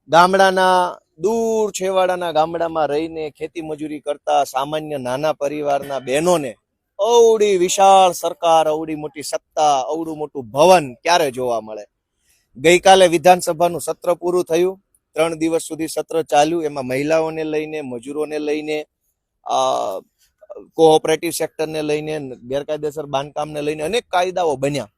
ગામડાના દૂર છેવાડાના ગામડામાં રહીને ખેતી મજૂરી કરતા સામાન્ય નાના પરિવારના બહેનોને અવડી વિશાળ સરકાર, અવડી મોટી સત્તા, અવડું મોટું ભવન ક્યારે જોવા મળે? ગઈકાલે વિધાનસભાનું સત્ર પૂરું થયું. 3 દિવસ સુધી સત્ર ચાલ્યું. એમાં મહિલાઓને લઈને, મજૂરોને લઈને, કોઓપરેટિવ સેક્ટરને લઈને, ગેરકાયદેસર બાંધકામને લઈને અનેક કાયદાઓ બન્યા.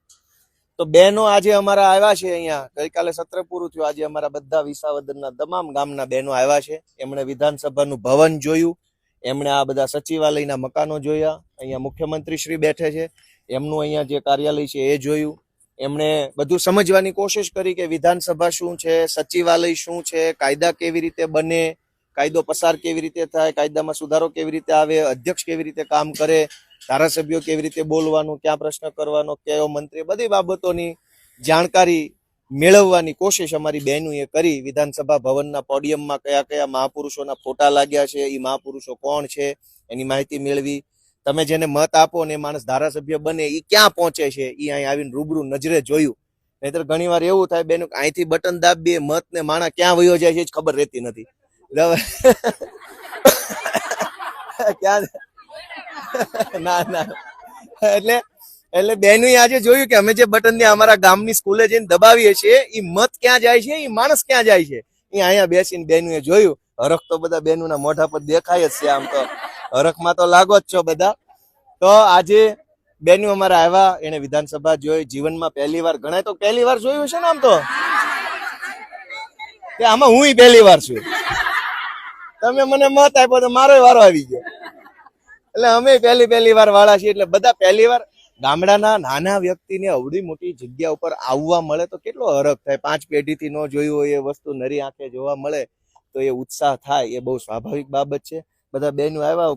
તો બહેનો આજે અમારા આવ્યા છે અહીંયા. ગઈકાલે સત્ર પૂરું થયું. આજે અમારા બધા વિસાવદરના તમામ ગામના બહેનો આવ્યા છે. એમણે વિધાનસભાનું ભવન જોયું, એમણે આ બધા સચિવાલયના મકાનો જોયા. અહીંયા મુખ્યમંત્રી શ્રી બેઠે છે, એમનું અહીંયા જે કાર્યાલય છે એ જોયું. એમણે બધું સમજવાની કોશિશ કરી કે વિધાનસભા શું છે, સચિવાલય શું છે, કાયદા કેવી રીતે બને, કાયદો પસાર કેવી રીતે થાય, કાયદામાં સુધારો કેવી રીતે આવે, અધ્યક્ષ કેવી રીતે કામ કરે, ધારાસભ્યો કેવી રીતે બોલવાનું, ક્યાં પ્રશ્ન કરવાનો, કયો મંત્રી, બધી બાબતોની જાણકારી મેળવવાની કોશિશ અમારી બહેનોએ કરી. વિધાનસભા ભવનના પોડિયમમાં કયા કયા મહાપુરુષોના ફોટા લાગ્યા છે, એ મહાપુરુષો કોણ છે એની માહિતી મેળવી. તમે જેને મત આપો ને એ માણસ ધારાસભ્ય બને, એ ક્યાં પહોંચે છે એ અહીં આવીને રૂબરૂ નજરે જોયું. નહીતર ઘણી વાર એવું થાય બેન, અહીંથી બટન દાબીએ, મત ને માણા ક્યાં વયો જાય છે જ ખબર રહેતી નથી. ક્યાં ના ના એટલે બેનું આજે જોયું કે અમે જે બટન ને અમારા ગામની સ્કૂલે જઈને દબાવીએ છીએ, એ મત ક્યાં જાય છે, એ માણસ ક્યાં જાય છે, એ અહીંયા બેસીને બેનું એ જોયું. હરખ તો બધા બેનું ના મોઢા પર દેખાય જ છે. આમ તો હરખમાં તો લાગો જ છો બધા. તો આજે બેનું અમારા આવ્યા, એને વિધાનસભા જોઈ. જીવનમાં પહેલી વાર, ઘણા તો પહેલી વાર જોયું છે ને. આમ તો આમાં હું પહેલી વાર છું. તમે મને મત આપ્યો તો મારો વારો આવી ગયો. એટલે અમે પહેલી વાર વાળા છીએ. એટલે બધા પહેલી વાર. ગામડાના નાના વ્યક્તિને અવડી મોટી જગ્યા ઉપર આવવા મળે તો કેટલો હરખ થાય. 5 પેઢીથી ન જોયું હોય એ વસ્તુ નરી આંખે જોવા મળે તો એ ઉત્સાહ થાય. એ બહુ સ્વાભાવિક બાબત છે. બધા બહેનો આવ્યા.